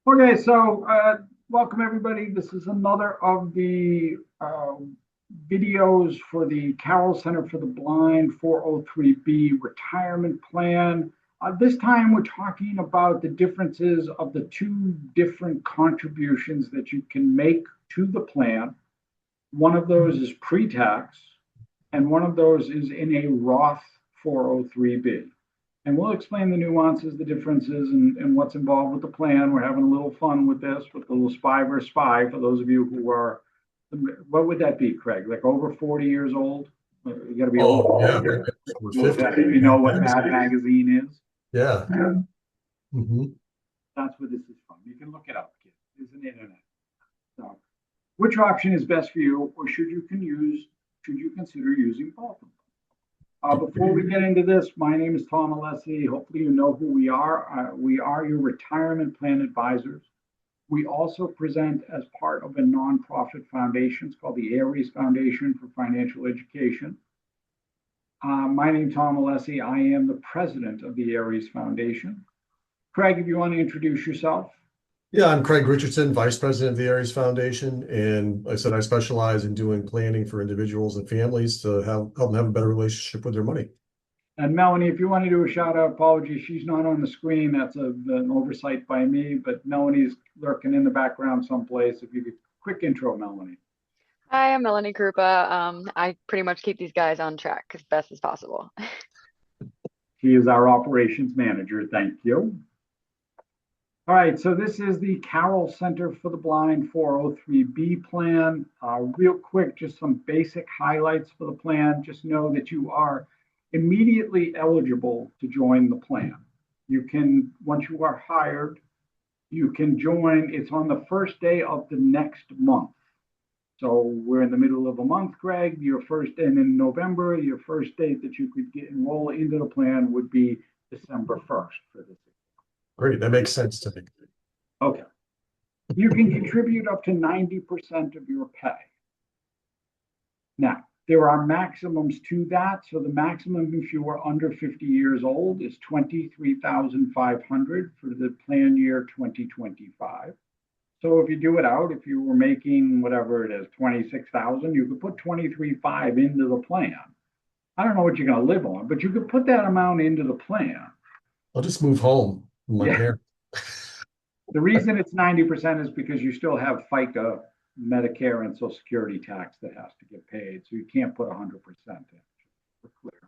Okay, so welcome everybody. This is another of the videos for the Carroll Center for the Blind 403b retirement plan. This time we're talking about the differences of the two different contributions that you can make to the plan. One of those is pre-tax, and one of those is in a Roth 403b. And we'll explain the nuances, the differences, and what's involved with the plan. We're having a little fun with this, with the little spy versus spy for those of you who are, what would that be, Craig? Like over 40 years old? You got to be over. Oh, yeah. We're 50. You know what Mad Magazine is? Yeah. hmm That's what this is from. You can look it up, kids. It's an internet. So, which option is best for you, or should you consider using both of them? Before we get into this, my name is Tom Alessi. Hopefully you know who we are. We are your retirement plan advisors. We also present as part of a nonprofit foundation. It's called the Aries Foundation for Financial Education. My name is Tom Alessi. I am the president of the Aries Foundation. Craig, if you want to introduce yourself. Yeah, I'm Craig Richardson, Vice President of the Aries Foundation. And I said I specialize in doing planning for individuals and families to help them have a better relationship with their money. And Melanie, if you want to do a shout out, apologies, she's not on the screen. That's an oversight by me, but Melanie's lurking in the background someplace. If you could quick intro, Melanie. Hi, I'm Melanie Krupa. I pretty much keep these guys on track as best as possible. She is our operations manager. Thank you. All right, so this is the Carroll Center for the Blind 403b plan. Real quick, just some basic highlights for the plan. Just know that you are immediately eligible to join the plan. You can, once you are hired, you can join. It's on the first day of the next month. So we're in the middle of a month, Greg. Your first, and in November, your first date that you could get enroll into the plan would be December 1st for this. Great, that makes sense to me. Okay. You can contribute up to 90% of your pay. Now, there are maximums to that. So the maximum if you are under 50 years old is $23,500 for the plan year 2025. So if you do it out, if you were making whatever it is, 26,000, you could put 23,500 into the plan. I don't know what you're going to live on, but you could put that amount into the plan. I'll just move home with my parents. The reason it's 90% is because you still have FICA, Medicare, and Social Security tax that has to get paid. So you can't put 100% in. For clear.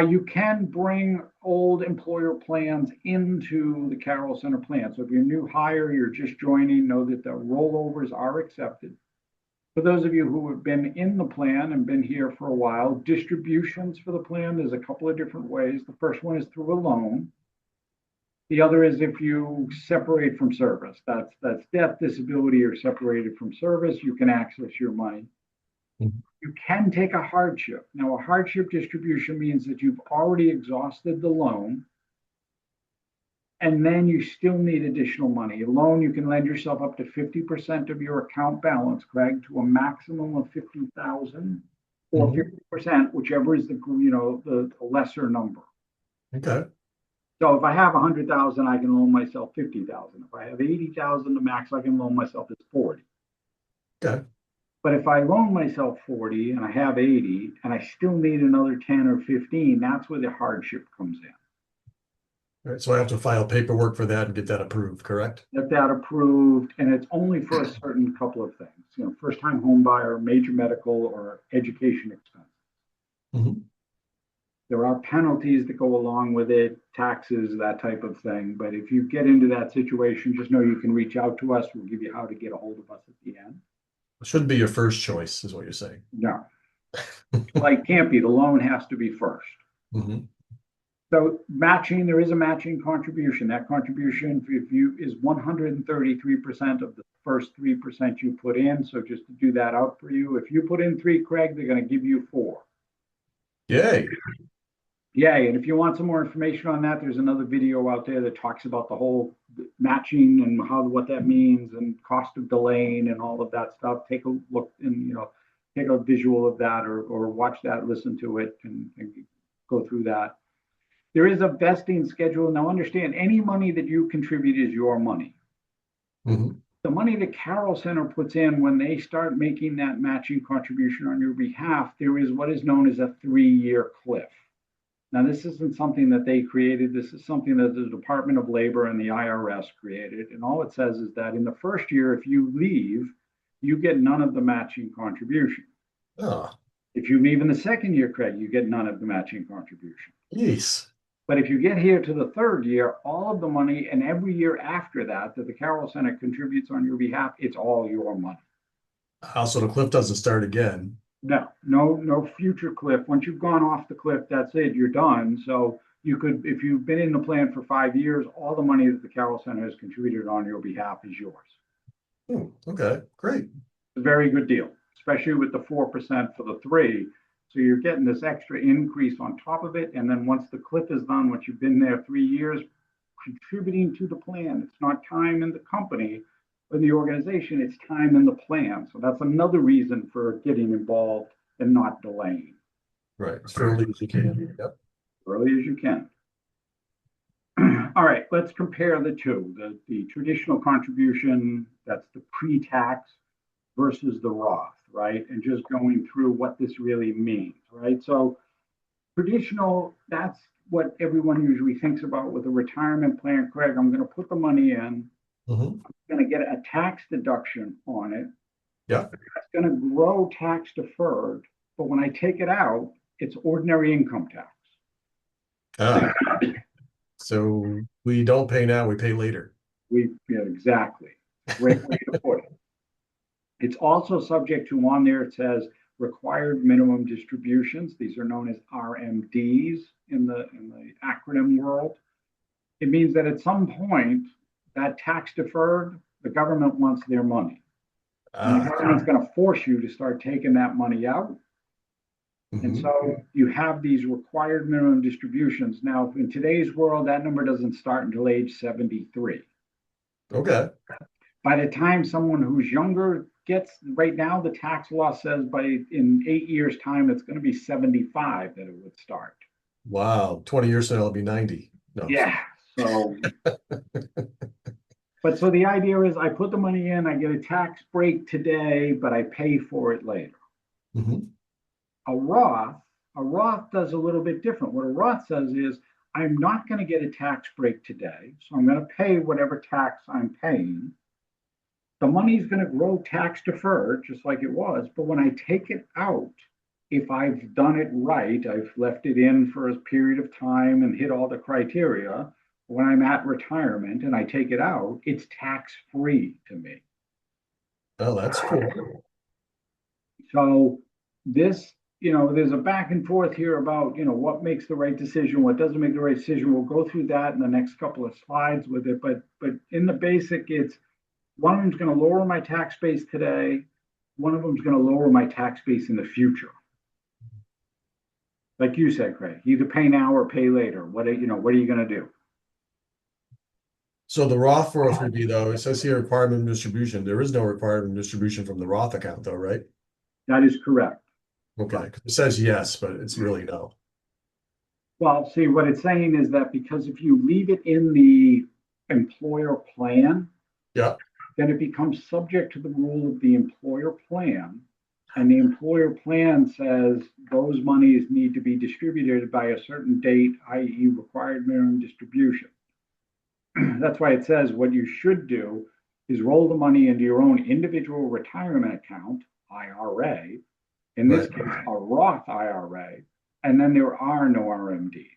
You can bring old employer plans into the Carroll Center plan. So if you're new hire, you're just joining, know that the rollovers are accepted. For those of you who have been in the plan and been here for a while, distributions for the plan, there's a couple of different ways. The first one is through a loan. The other is if you separate from service. That's death, disability, or separated from service, you can access your money. Mhm. You can take a hardship. Now, a hardship distribution means that you've already exhausted the loan, and then you still need additional money. A loan, you can lend yourself up to 50% of your account balance, Craig, to a maximum of 50,000 or 50%, whichever is the lesser number. Okay. So if I have 100,000, I can loan myself 50,000. If I have 80,000, the max I can loan myself is 40. Okay. But if I loan myself 40 and I have 80 and I still need another 10 or 15, that's where the hardship comes in. All right, so I have to file paperwork for that and get that approved, correct? Get that approved, and it's only for a certain couple of things. First-time home buyer, major medical, or education expense. Mm-hmm. There are penalties that go along with it, taxes, that type of thing. But if you get into that situation, just know you can reach out to us. We'll give you how to get a hold of us at the end. It shouldn't be your first choice, is what you're saying. No. Like can't be. The loan has to be first. Mm-hmm. So matching, there is a matching contribution. That contribution if you is 133% of the first 3% you put in. So just to do that out for you, if you put in 3, Craig, they're going to give you 4. Yay. Yay. And if you want some more information on that, there's another video out there that talks about the whole matching and what that means and cost of delaying and all of that stuff. Take a look and take a visual of that or watch that, listen to it and go through that. There is a vesting schedule. Now understand, any money that you contribute is your money. Mhm. The money the Carroll Center puts in when they start making that matching contribution on your behalf, there is what is known as a 3-year cliff. Now, this isn't something that they created. This is something that the Department of Labor and the IRS created. And all it says is that in the first year, if you leave, you get none of the matching contribution. Oh, If you leave in the second year, Craig, you get none of the matching contribution. geez. But if you get here to the third year, all of the money and every year after that the Carroll Center contributes on your behalf, it's all your money. So the cliff doesn't start again. No future cliff. Once you've gone off the cliff, that's it. You're done. So you could, if you've been in the plan for 5 years, all the money that the Carroll Center has contributed on your behalf is yours. Okay, great. It's a very good deal, especially with the 4% for the 3. So you're getting this extra increase on top of it. And then once the cliff is done, once you've been there 3 years, contributing to the plan, it's not time in the company or the organization, it's time in the plan. So that's another reason for getting involved and not delaying. Right, as early as you can. Yep. Early as you can. All right, let's compare the two. The traditional contribution, that's the pre-tax, versus the Roth, right? And just going through what this really means, right? So traditional, that's what everyone usually thinks about with a retirement plan. Craig, I'm going to put the money in. Mhm. I'm going to get a tax deduction on it. Yeah. It's going to grow tax deferred, but when I take it out, it's ordinary income tax. Ah, so we don't pay now, we pay later. Exactly. Great way to put it. It's also subject to, on there, it says required minimum distributions. These are known as RMDs in the acronym world. It means that at some point, that tax deferred, the government wants their money. And the government's going to force you to start taking that money out. And so you have these required minimum distributions. Now, in today's world, that number doesn't start until age 73. Okay. By the time someone who's younger gets, right now, the tax law says in 8 years' time, it's going to be 75 that it would start. Wow, 20 years from now, it'll be 90. No. Yeah. So, but so the idea is I put the money in, I get a tax break today, but I pay for it later. Mhm. A Roth does a little bit different. What a Roth says is I'm not going to get a tax break today, so I'm going to pay whatever tax I'm paying. The money is going to grow tax deferred, just like it was. But when I take it out, if I've done it right, I've left it in for a period of time and hit all the criteria. When I'm at retirement and I take it out, it's tax free to me. Oh, that's cool. So this, there's a back and forth here about, what makes the right decision, what doesn't make the right decision. We'll go through that in the next couple of slides with it. But in the basic, it's one of them's going to lower my tax base today. One of them's going to lower my tax base in the future. Like you said, Craig, either pay now or pay later. What are you going to do? So the Roth 403b, though, it says here requirement distribution. There is no requirement distribution from the Roth account, though, right? That is correct. Okay. It says yes, but it's really no. Well, see, what it's saying is that because if you leave it in the employer plan, Yeah. then it becomes subject to the rule of the employer plan. And the employer plan says those monies need to be distributed by a certain date, i.e. required minimum distribution. That's why it says what you should do is roll the money into your own individual retirement account, IRA, in this case, a Roth IRA, and then there are no RMDs.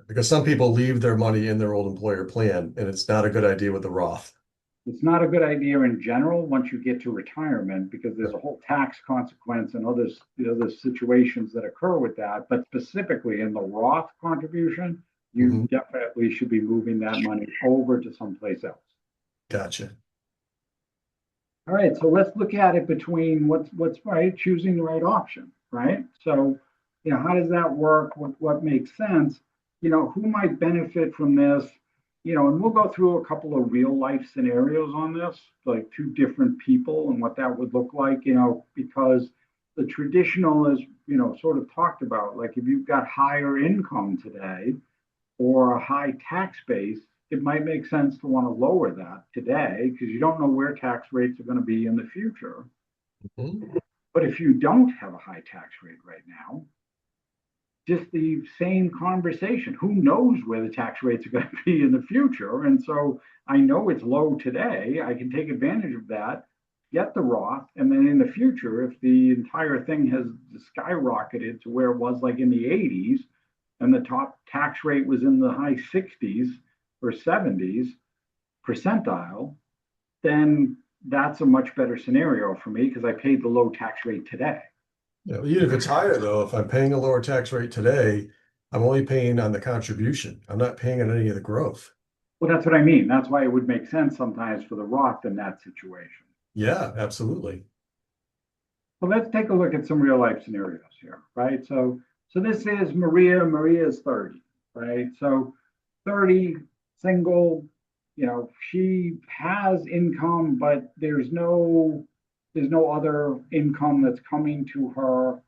Because some people leave their money in their old employer plan, and it's not a good idea with the Roth. It's not a good idea in general once you get to retirement because there's a whole tax consequence and other situations that occur with that. But specifically in the Roth contribution, you definitely should be moving that money over to someplace else. Gotcha. All right, so let's look at it between what's right, choosing the right option, right? So, how does that work? What makes sense? Who might benefit from this? And we'll go through a couple of real life scenarios on this, like 2 different people and what that would look like, because the traditional is, sort of talked about, like if you've got higher income today, or a high tax base, it might make sense to want to lower that today because you don't know where tax rates are going to be in the future. Mhm. But if you don't have a high tax rate right now, just the same conversation. Who knows where the tax rates are going to be in the future? And so I know it's low today. I can take advantage of that, get the Roth, and then in the future, if the entire thing has skyrocketed to where it was like in the 80s and the top tax rate was in the high 60s or 70s percentile, then that's a much better scenario for me because I paid the low tax rate today. Yeah, even if it's higher though, if I'm paying a lower tax rate today, I'm only paying on the contribution. I'm not paying on any of the growth. Well, that's what I mean. That's why it would make sense sometimes for the Roth in that situation. Yeah, absolutely. So let's take a look at some real life scenarios here, right? So this is Maria. Maria is 30, right? So 30, single, she has income, but there's no other income that's coming to her.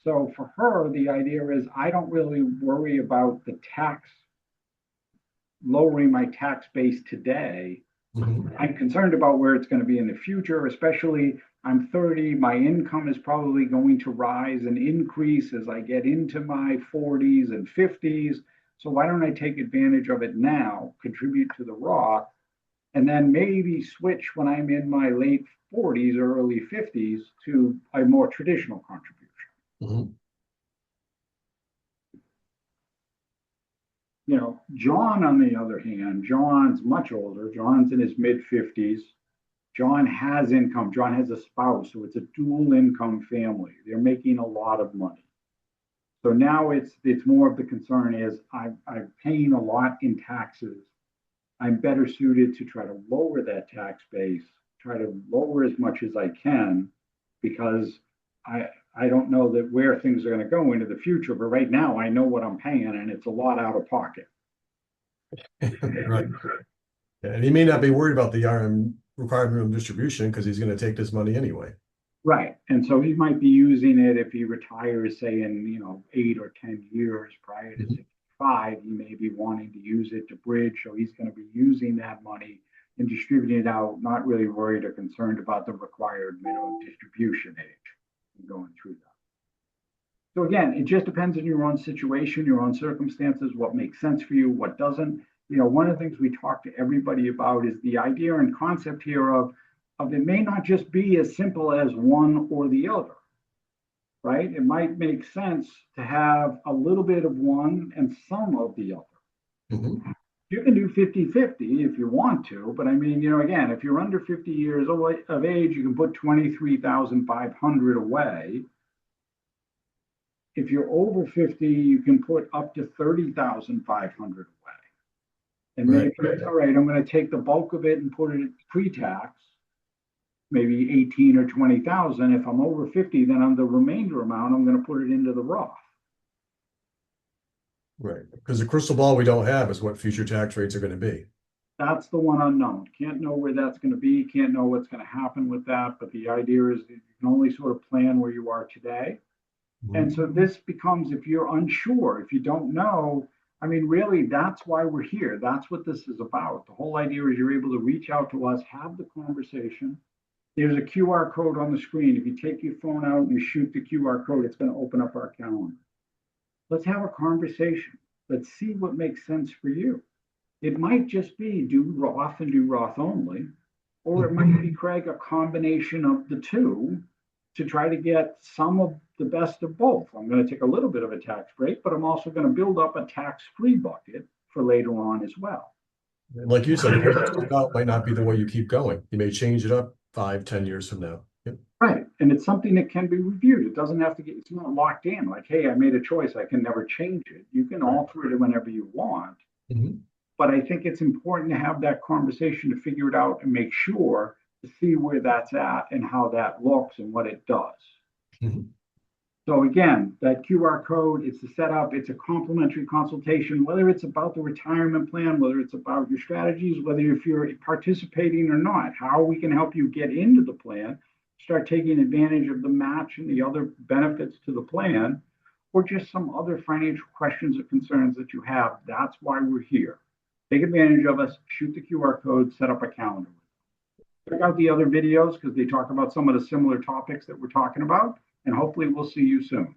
So for her, the idea is I don't really worry about lowering my tax base today. Mhm. I'm concerned about where it's going to be in the future, especially I'm 30. My income is probably going to rise and increase as I get into my 40s and 50s. So why don't I take advantage of it now, contribute to the Roth, and then maybe switch when I'm in my late 40s or early 50s to a more traditional contribution. Mhm. John, on the other hand, John's much older. John's in his mid 50s. John has income. John has a spouse, so it's a dual income family. They're making a lot of money. So now it's more of the concern is I'm paying a lot in taxes. I'm better suited to try to lower that tax base, try to lower as much as I can, because I don't know that where things are going to go into the future. But right now, I know what I'm paying, and it's a lot out of pocket. Right. Yeah, and he may not be worried about the requirement of distribution because he's going to take this money anyway. Right. And so he might be using it if he retires, say in, 8 or 10 years prior to Mhm. 65, he may be wanting to use it to bridge. So he's going to be using that money and distributing it out, not really worried or concerned about the required minimum distribution age and going through that. So again, it just depends on your own situation, your own circumstances, what makes sense for you, what doesn't. One of the things we talk to everybody about is the idea and concept here of it may not just be as simple as one or the other, right? It might make sense to have a little bit of one and some of the other. Mhm. You can do 50-50 if you want to, but I mean, again, if you're under 50 years of age, you can put 23,500 away. If you're over 50, you can put up to 30,500 away. And maybe Right. all right, I'm going to take the bulk of it and put it pre-tax, maybe 18 or 20,000. If I'm over 50, then on the remainder amount, I'm going to put it into the Roth. Right. Because the crystal ball we don't have is what future tax rates are going to be. That's the one unknown. Can't know where that's going to be. Can't know what's going to happen with that. But the idea is that you can only sort of plan where you are today. And so this becomes, if you're unsure, if you don't know, I mean, really, that's why we're here. That's what this is about. The whole idea is you're able to reach out to us, have the conversation. There's a QR code on the screen. If you take your phone out and you shoot the QR code, it's going to open up our calendar. Let's have a conversation. Let's see what makes sense for you. It might just be do Roth and do Roth only, or it might be, Craig, a combination of the two to try to get some of the best of both. I'm going to take a little bit of a tax break, but I'm also going to build up a tax-free bucket for later on as well. And like you said, the way you start out might not be the way you keep going. You may change it up 5, 10 years from now. Yep. Right. And it's something that can be reviewed. It doesn't have to it's not locked in like, hey, I made a choice. I can never change it. You can alter it whenever you want. Mhm. But I think it's important to have that conversation to figure it out and make sure to see where that's at and how that looks and what it does. Mhm. So again, that QR code, it's the setup, it's a complimentary consultation, whether it's about the retirement plan, whether it's about your strategies, whether if you're participating or not, how we can help you get into the plan, start taking advantage of the match and the other benefits to the plan, or just some other financial questions or concerns that you have, that's why we're here. Take advantage of us, shoot the QR code, set up a calendar. Check out the other videos because they talk about some of the similar topics that we're talking about, and hopefully we'll see you soon.